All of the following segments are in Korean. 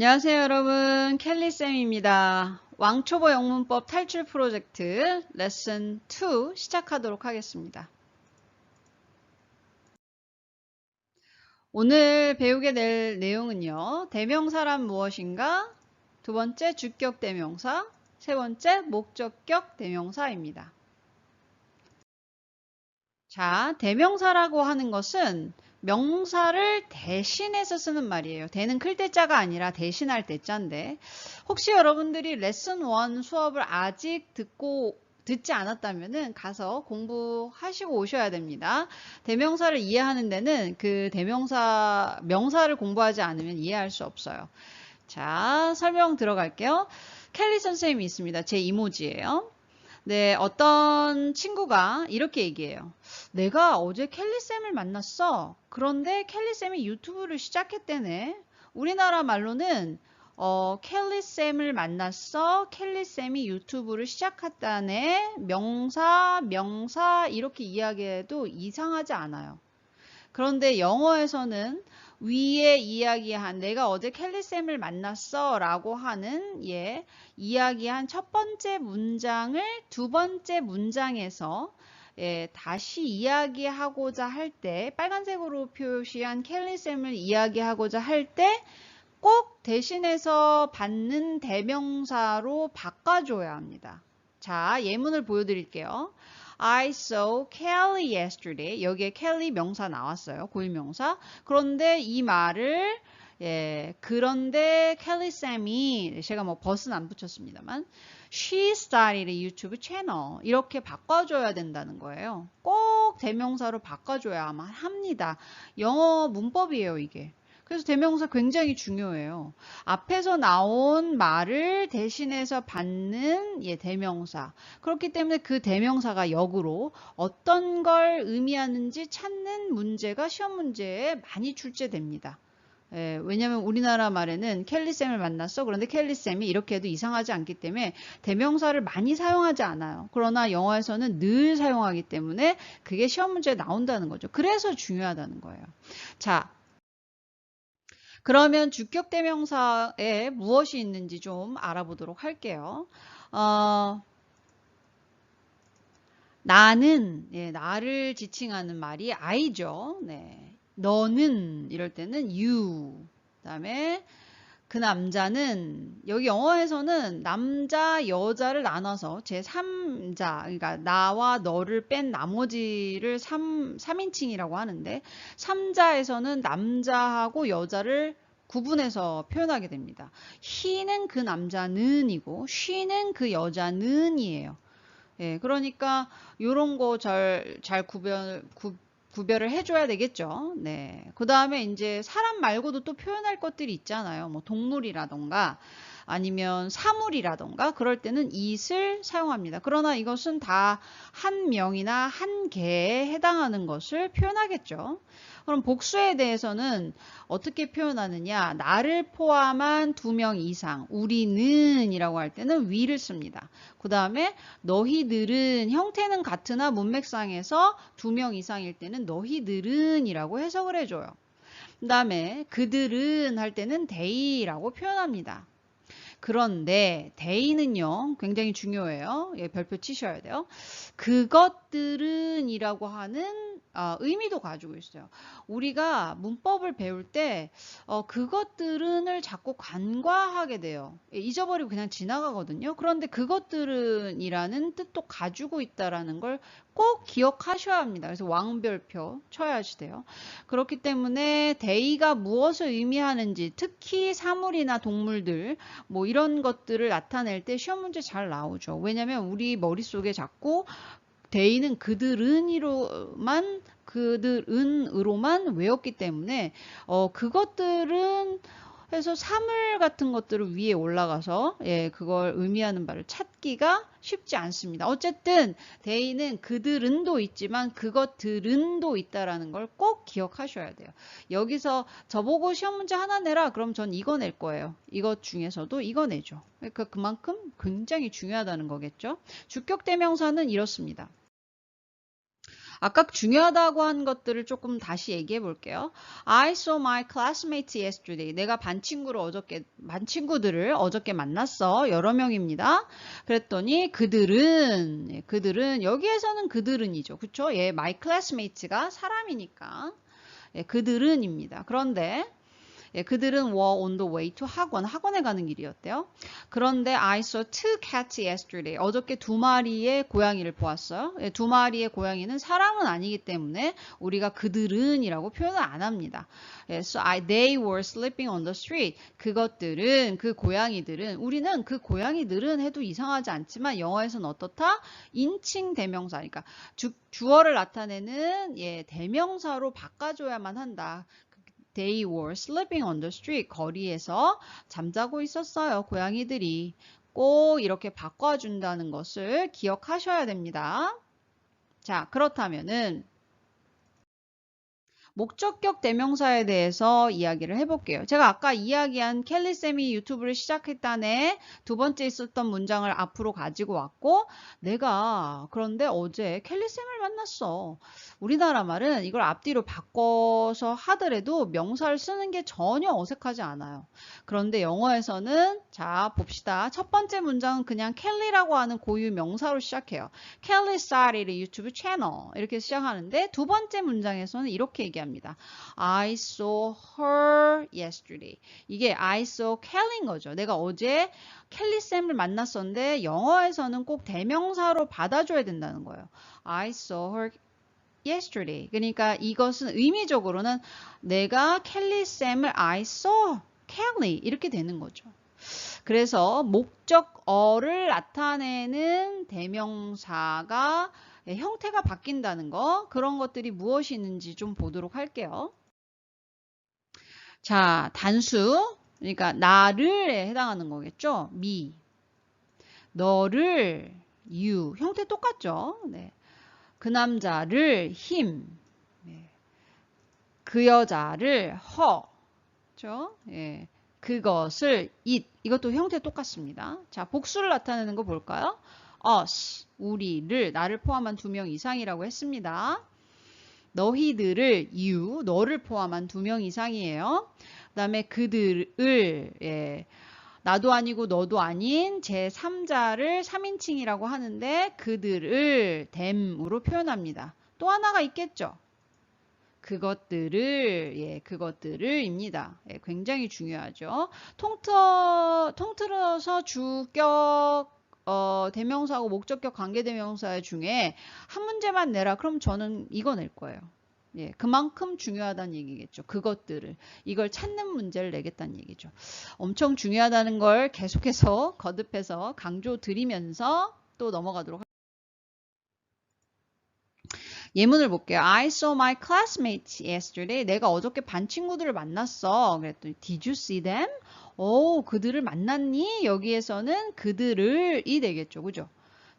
안녕하세요, 여러분. 켈리쌤입니다. 왕초보 영문법 탈출 프로젝트 레슨 2 시작하도록 하겠습니다. 오늘 배우게 될 내용은요. 대명사란 무엇인가? 두 번째 주격 대명사, 세 번째 목적격 대명사입니다. 자, 대명사라고 하는 것은 명사를 대신해서 쓰는 말이에요. 대는 클 때자가 아니라 대신할 때자인데 혹시 여러분들이 레슨 1 수업을 아직 듣지 않았다면 가서 공부하시고 오셔야 됩니다. 대명사를 이해하는 데는 그 명사를 공부하지 않으면 이해할 수 없어요. 자, 설명 들어갈게요. 켈리 선생님이 있습니다. 제 이모지예요. 네, 어떤 친구가 이렇게 얘기해요. 내가 어제 켈리쌤을 만났어. 그런데 켈리쌤이 유튜브를 시작했대네. 우리나라 말로는 켈리쌤을 만났어. 켈리쌤이 유튜브를 시작했다네. 명사 이렇게 이야기해도 이상하지 않아요. 그런데 영어에서는 위에 이야기한 내가 어제 켈리쌤을 만났어 라고 하는 이야기한 첫 번째 문장을 두 번째 문장에서 다시 이야기하고자 할 때 빨간색으로 표시한 켈리쌤을 이야기하고자 할 때 꼭 대신해서 받는 대명사로 바꿔줘야 합니다. 자, 예문을 보여드릴게요. I saw Kelly yesterday. 여기에 Kelly 명사 나왔어요. 고유명사. 그런데 이 말을 그런데 켈리 쌤이 제가 뭐 버스는 안 붙였습니다만 she started a YouTube channel 이렇게 바꿔줘야 된다는 거예요. 꼭 대명사로 바꿔줘야만 합니다. 영어 문법이에요, 이게. 그래서 대명사 굉장히 중요해요. 앞에서 나온 말을 대신해서 받는 대명사. 그렇기 때문에 그 대명사가 역으로 어떤 걸 의미하는지 찾는 문제가 시험 문제에 많이 출제됩니다. 왜냐하면 우리나라 말에는 켈리쌤을 만났어. 그런데 켈리쌤이 이렇게 해도 이상하지 않기 때문에 대명사를 많이 사용하지 않아요. 그러나 영어에서는 늘 사용하기 때문에 그게 시험 문제에 나온다는 거죠. 그래서 중요하다는 거예요. 자, 그러면 주격 대명사에 무엇이 있는지 좀 알아보도록 할게요. 나는, 나를 지칭하는 말이 I죠. 네. 너는 이럴 때는 you. 그다음에 그 남자는 여기 영어에서는 남자, 여자를 나눠서 제3자, 그러니까 나와 너를 뺀 나머지를 3인칭이라고 하는데 3자에서는 남자하고 여자를 구분해서 표현하게 됩니다. he는 그 남자는이고 she는 그 여자는이에요. 그러니까 요런 거 잘 구별을 해줘야 되겠죠. 네. 그 다음에 이제 사람 말고도 또 표현할 것들이 있잖아요. 뭐 동물이라던가 아니면 사물이라던가 그럴 때는 it을 사용합니다. 그러나 이것은 다 한 명이나 한 개에 해당하는 것을 표현하겠죠. 그럼 복수에 대해서는 어떻게 표현하느냐? 나를 포함한 2명 이상, 우리는 이라고 할 때는 we를 씁니다. 그 다음에 너희들은 형태는 같으나 문맥상에서 2명 이상일 때는 너희들은 이라고 해석을 해줘요. 그 다음에 그들은 할 때는 they라고 표현합니다. 그런데 they는요 굉장히 중요해요. 별표 치셔야 돼요. 그것들은 이라고 하는 의미도 가지고 있어요. 우리가 문법을 배울 때 그것들은을 자꾸 간과하게 돼요. 잊어버리고 그냥 지나가거든요. 그런데 그것들은 이라는 뜻도 가지고 있다라는 걸 꼭 기억하셔야 합니다. 그래서 왕별표 쳐야지 돼요. 그렇기 때문에 they가 무엇을 의미하는지 특히 사물이나 동물들 뭐 이런 것들을 나타낼 때 시험 문제 잘 나오죠. 왜냐면 우리 머릿속에 자꾸 they는 그들은으로만 외웠기 때문에 그것들은 해서 사물 같은 것들을 위에 올라가서 그걸 의미하는 바를 찾기가 쉽지 않습니다. 어쨌든 they는 그들은도 있지만 그것들은도 있다라는 걸 꼭 기억하셔야 돼요. 여기서 저보고 시험 문제 하나 내라 그럼 전 이거 낼 거예요. 이것 중에서도 이거 내죠. 그러니까 그만큼 굉장히 중요하다는 거겠죠. 주격 대명사는 이렇습니다. 아까 중요하다고 한 것들을 조금 다시 얘기해 볼게요. I saw my classmates yesterday. 내가 반 친구들을 어저께 만났어. 여러 명입니다. 그랬더니 그들은 여기에서는 그들은이죠. 그쵸? 예, my classmates가 사람이니까. 예, 그들은입니다. 그런데 예, 그들은 were on the way to 학원에 가는 길이었대요. 그런데 I saw two cats yesterday. 어저께 두 마리의 고양이를 보았어요. 예, 두 마리의 고양이는 사람은 아니기 때문에 우리가 그들은이라고 표현을 안 합니다. 예, so they were sleeping on the street. 그 고양이들은 우리는 그 고양이들은 해도 이상하지 않지만 영어에서는 어떻다? 인칭 대명사. 그러니까 주어를 나타내는 예, 대명사로 바꿔줘야만 한다. They were sleeping on the street. 거리에서 잠자고 있었어요. 고양이들이. 꼭 이렇게 바꿔준다는 것을 기억하셔야 됩니다. 자, 그렇다면은 목적격 대명사에 대해서 이야기를 해볼게요. 제가 아까 이야기한 켈리쌤이 유튜브를 시작했다네 두 번째 있었던 문장을 앞으로 가지고 왔고 그런데 어제 켈리쌤을 만났어. 우리나라 말은 이걸 앞뒤로 바꿔서 하더라도 명사를 쓰는 게 전혀 어색하지 않아요. 그런데 영어에서는 자 봅시다. 첫 번째 문장은 그냥 켈리라고 하는 고유 명사로 시작해요. 켈리 스타리의 유튜브 채널 이렇게 시작하는데 두 번째 문장에서는 이렇게 얘기합니다. I saw her yesterday. 이게 I saw Kelly인 거죠. 내가 어제 켈리 쌤을 만났었는데 영어에서는 꼭 대명사로 받아줘야 된다는 거예요. I saw her yesterday. 그러니까 이것은 의미적으로는 내가 켈리 쌤을 I saw Kelly 이렇게 되는 거죠. 그래서 목적어를 나타내는 대명사가 형태가 바뀐다는 거 그런 것들이 무엇이 있는지 좀 보도록 할게요. 자, 단수 그러니까 나를에 해당하는 거겠죠. me 너를 you 형태 똑같죠. 네. 그 남자를 him 네. 그 여자를 her 그렇죠? 예. 그것을 it 이것도 형태 똑같습니다. 자, 복수를 나타내는 거 볼까요? us 우리를 나를 포함한 2명 이상이라고 했습니다. 너희들을 you 너를 포함한 2명 이상이에요. 그 다음에 그들을 예, 나도 아니고 너도 아닌 제3자를 3인칭이라고 하는데 그들을 them으로 표현합니다. 또 하나가 있겠죠. 그것들을입니다. 예, 굉장히 중요하죠. 통틀어서 주격 대명사하고 목적격 관계대명사 중에 한 문제만 내라. 그럼 저는 이거 낼 거예요. 예, 그만큼 중요하다는 얘기겠죠. 이걸 찾는 문제를 내겠다는 얘기죠. 엄청 중요하다는 걸 계속해서 거듭해서 강조드리면서 또 넘어가도록 하겠습니다. 예문을 볼게요. I saw my classmates yesterday. 내가 어저께 반 친구들을 만났어. 그랬더니 Did you see them? 그들을 만났니? 여기에서는 그들을이 되겠죠. 그죠?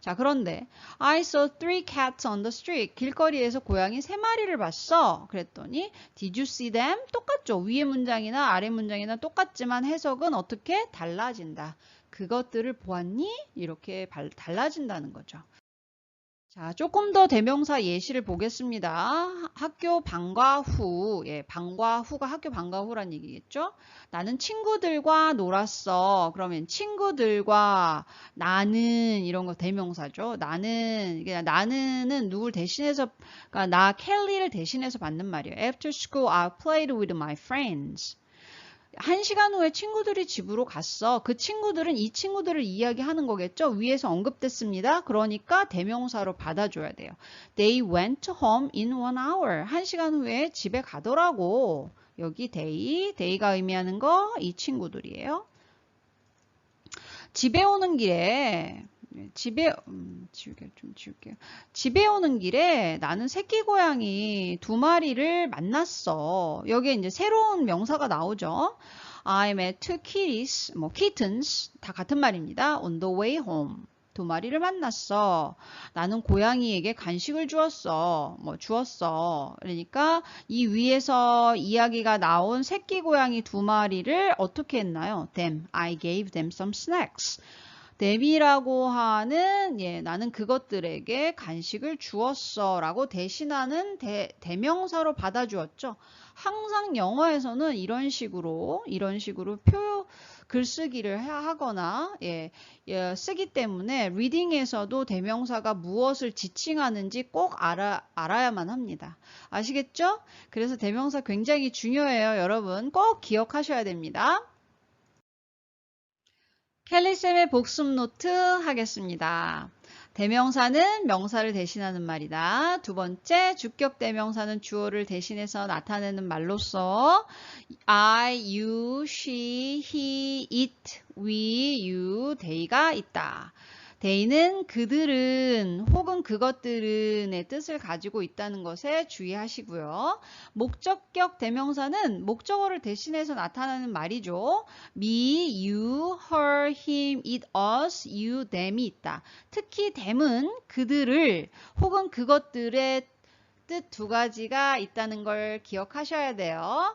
자, 그런데 I saw 3 cats on the street. 길거리에서 고양이 3마리를 봤어. 그랬더니 Did you see them? 똑같죠. 위의 문장이나 아래 문장이나 똑같지만 해석은 어떻게 달라진다. 그것들을 보았니? 이렇게 달라진다는 거죠. 자, 조금 더 대명사 예시를 보겠습니다. 학교 방과 후, 예, 방과 후가 학교 방과 후란 얘기겠죠? 나는 친구들과 놀았어. 그러면 친구들과 나는 이런 거 대명사죠. 나는은 누굴 대신해서, 그러니까 나 켈리를 대신해서 받는 말이에요. After school, I played with my friends. 1시간 후에 친구들이 집으로 갔어. 그 친구들은 이 친구들을 이야기하는 거겠죠. 위에서 언급됐습니다. 그러니까 대명사로 받아줘야 돼요. They went home in 1 hour. 1시간 후에 집에 가더라고. 여기 day가 의미하는 거 이 친구들이에요. 집에 오는 길에 집에 오는 길에 나는 새끼 고양이 2마리를 만났어. 여기에 이제 새로운 명사가 나오죠. I met 2 kitties, kittens 다 같은 말입니다. On the way home. 2마리를 만났어. 나는 고양이에게 간식을 주었어. 그러니까 이 위에서 이야기가 나온 새끼 고양이 2마리를 어떻게 했나요? I gave them some snacks. them이라고 하는 나는 그것들에게 간식을 주었어 라고 대신하는 대명사로 받아주었죠. 항상 영어에서는 이런 식으로 글쓰기를 하거나 쓰기 때문에 리딩에서도 대명사가 무엇을 지칭하는지 꼭 알아야만 합니다. 아시겠죠? 그래서 대명사 굉장히 중요해요. 여러분 꼭 기억하셔야 됩니다. 켈리쌤의 복습 노트 하겠습니다. 대명사는 명사를 대신하는 말이다. 두 번째, 주격 대명사는 주어를 대신해서 나타내는 말로서 I, you, she, he, it, we, you, they가 있다. they는 그들은 혹은 그것들은의 뜻을 가지고 있다는 것에 주의하시고요. 목적격 대명사는 목적어를 대신해서 나타나는 말이죠. me, you, her, him, it, us, you, them이 있다. 특히 them은 그들을 혹은 그것들의 뜻 두 가지가 있다는 걸 기억하셔야 돼요.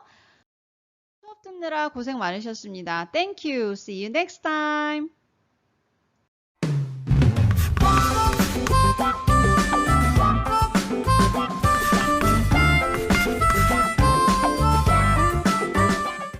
수업 듣느라 고생 많으셨습니다. Thank you. See you next time.